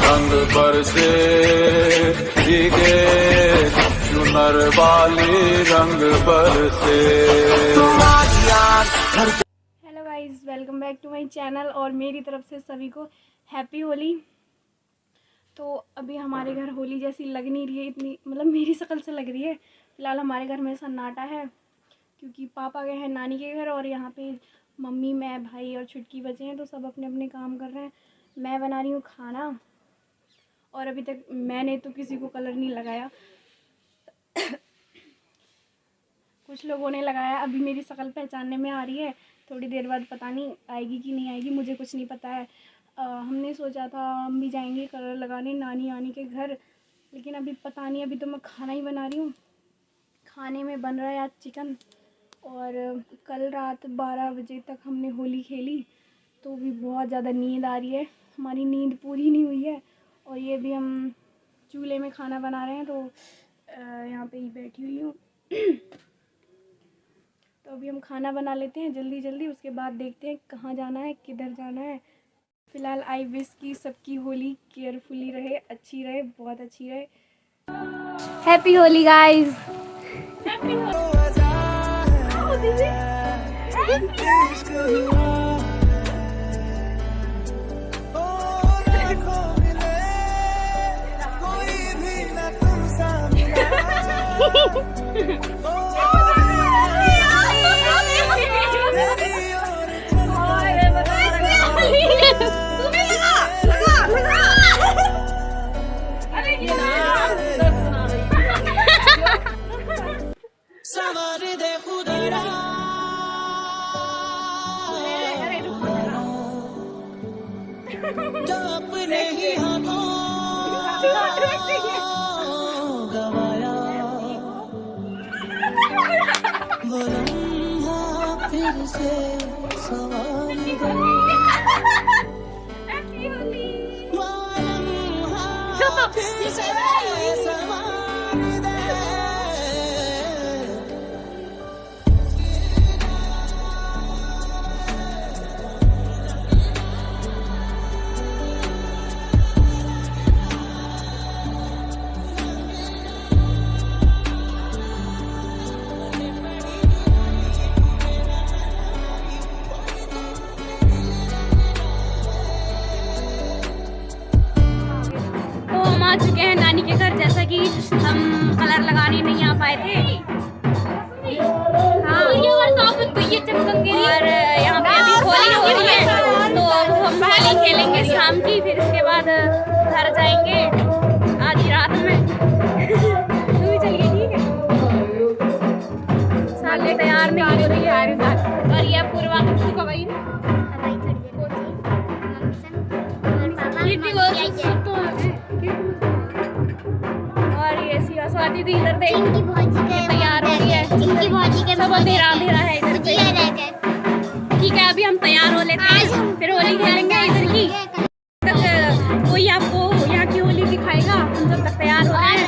रंग बरसे भीगे चुनर वाली रंग बरसे। Hello guys, welcome back to my channel और मेरी तरफ से सभी को हैप्पी होली। तो अभी हमारे घर होली जैसी लग नहीं रही है, इतनी मतलब मेरी शक्ल से लग रही है। फ़िलहाल हमारे घर में सन्नाटा है क्योंकि पापा गए हैं नानी के घर और यहाँ पे मम्मी, मैं, भाई और छुटकी बचे हैं, तो सब अपने अपने काम कर रहे हैं। मैं बना रही हूँ खाना और अभी तक मैंने तो किसी को कलर नहीं लगाया। कुछ लोगों ने लगाया, अभी मेरी शक्ल पहचानने में आ रही है, थोड़ी देर बाद पता नहीं आएगी कि नहीं आएगी, मुझे कुछ नहीं पता है। हमने सोचा था हम भी जाएंगे कलर लगाने नानी के घर, लेकिन अभी पता नहीं। अभी तो मैं खाना ही बना रही हूँ। खाने में बन रहा है आज चिकन, और कल रात 12 बजे तक हमने होली खेली, तो भी बहुत ज़्यादा नींद आ रही है। हमारी नींद पूरी नहीं हुई है और ये भी हम चूल्हे में खाना बना रहे हैं, तो यहाँ पे ही बैठी हुई हूँ। तो अभी हम खाना बना लेते हैं जल्दी जल्दी, उसके बाद देखते हैं कहाँ जाना है, किधर जाना है। फ़िलहाल आई विश की सबकी होली केयरफुली रहे, अच्छी रहे, बहुत अच्छी रहे। Happy Holi guys. जो अपने ही हाथों गवाया वो लम्हा फिर से सवार गई। वो लम्हा फिर से सवार आ चुके हैं नानी के घर, जैसा कि हम कलर लगाने नहीं आ पाए थे। हाँ, और यहाँ पे अभी होली हो रही है, तो अब हम होली खेलेंगे शाम की, फिर उसके बाद घर जाएंगे आधी रात में। तू भी चलिए, ठीक है? साले तैयार नहीं हो रही है और ये पूर्वा का भाई और ये सिया स्वाति दी इधर देख तैयार हो रही है। सब अंधेरा अंधेरा है इधर पे। ठीक है, अभी हम तैयार हो लेते हैं, फिर होली खेलेंगे इधर की। तक कोई आपको यहाँ की होली दिखाएगा, हम जब तक तैयार हो रहे हैं।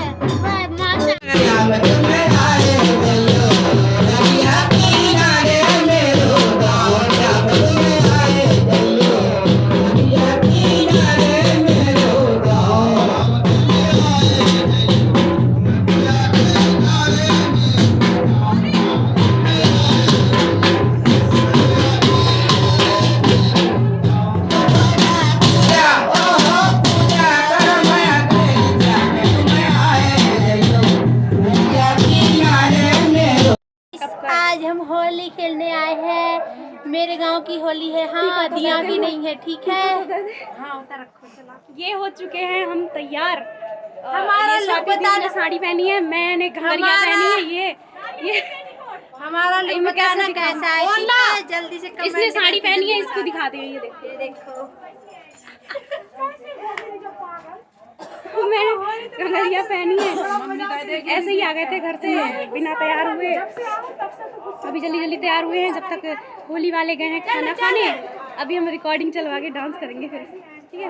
आज हम होली खेलने आए हैं। मेरे गांव की होली है, हाँ दिया भी नहीं है, ठीक है? हाँ उधर रखो, चला। ये हो चुके हैं हम तैयार। हमारा लुक बताना, साड़ी पहनी है, मैंने घड़ियां पहनी है। ये हमारा लुक बताना कैसा है, ठीक है? जल्दी से कमेंट। इसने साड़ी पहनी है, इसको दिखाते हैं। ये देखो, ये देखो। मैंने घड़ियां पहनी है। ऐसे ही आ गए थे घर से बिना तैयार हुए, अभी जल्दी जल्दी तैयार हुए हैं। जब तक होली वाले गए हैं खाना खाने, अभी हम रिकॉर्डिंग चलवा के डांस करेंगे फिर, ठीक है?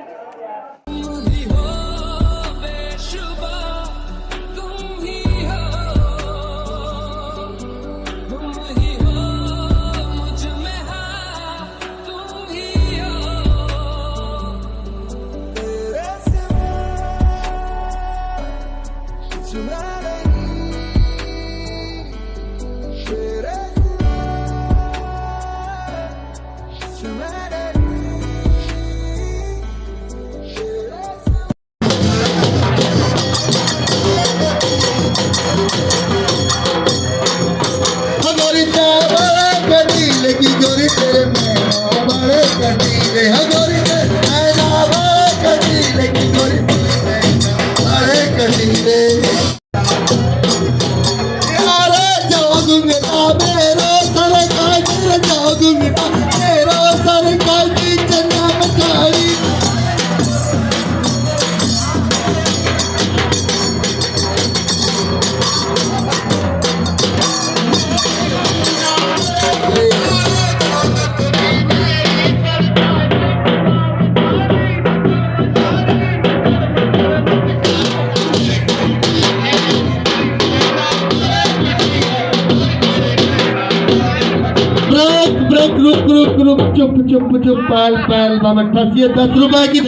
रुक चुप चुप चुप पाल पाल बाबा ठसिए 10 रुपए की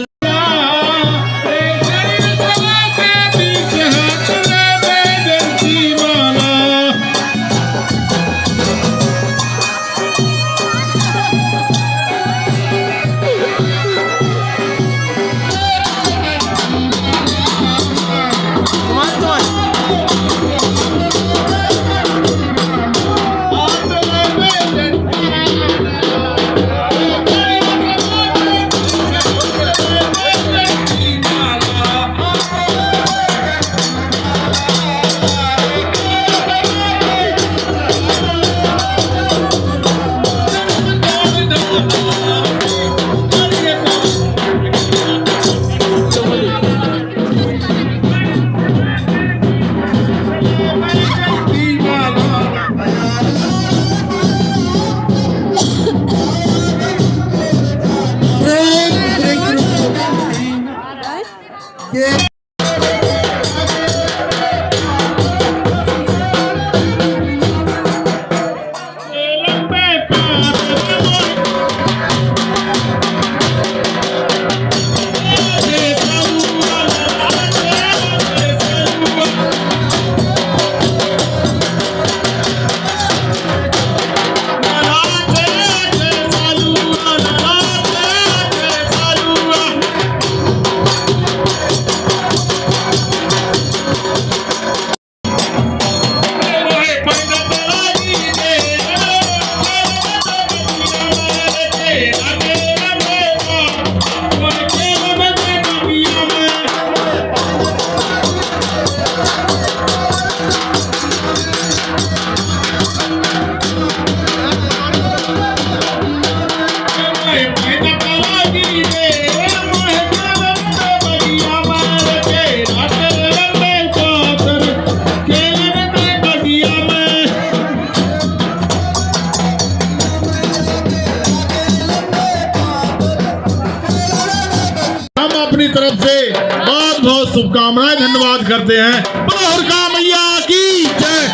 अपनी तरफ से बहुत बहुत शुभकामनाएं धन्यवाद करते हैं। बोलो हुरका मैया की जय,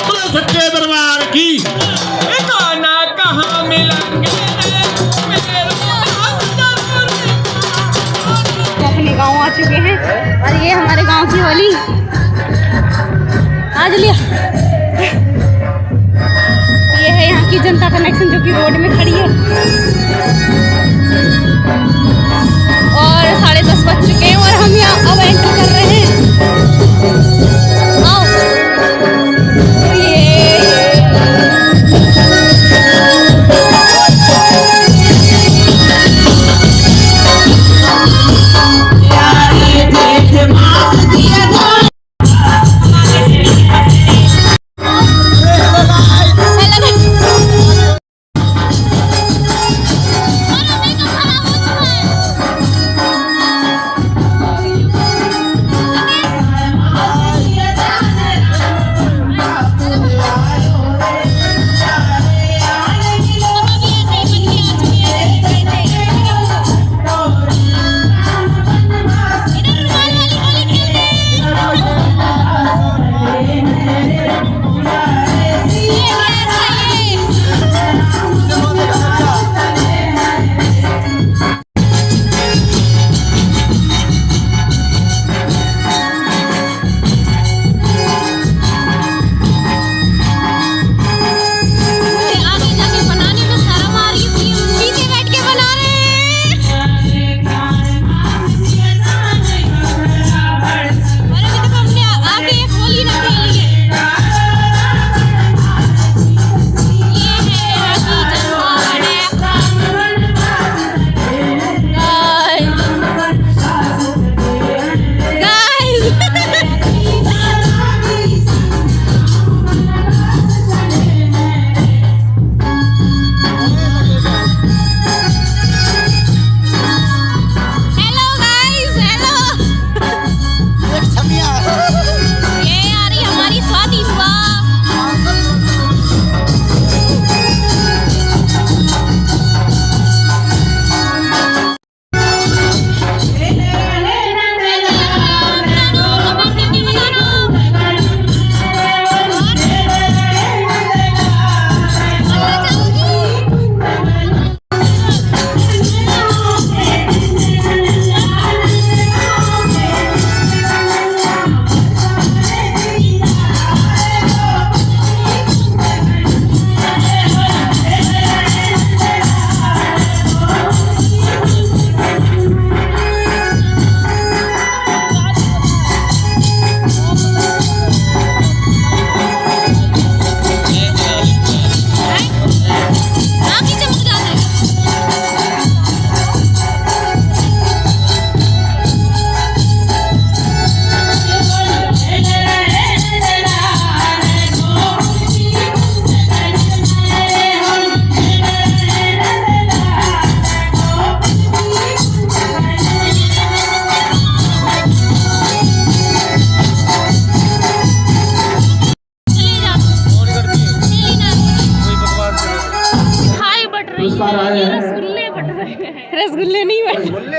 बोलो सच्चे दरबार की। गाना कहाँ मिलेंगे अपने गांव आ चुके हैं और ये हमारे गांव की होली आज लिया। ये है यहाँ की जनता कनेक्शन जो कि रोड में खड़ी है और 10:30 बज चुके हैं और हम यहाँ अब एंटर कर रहे हैं। आओ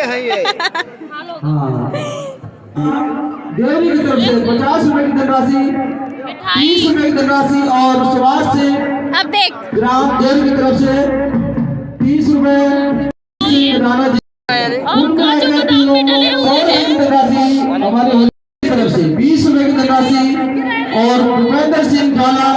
हैं ये। हाँ देवरी की तरफ से 50 रुपए की धनराशि, 30 रुपए की धनराशि और सुभाष से अब देख ग्राम देवरी की तरफ से 30 रुपए राणा जी धनराशि हमारे होली की तरफ से 20 रुपए की धनराशि और भूपेंद्र सिंह झाला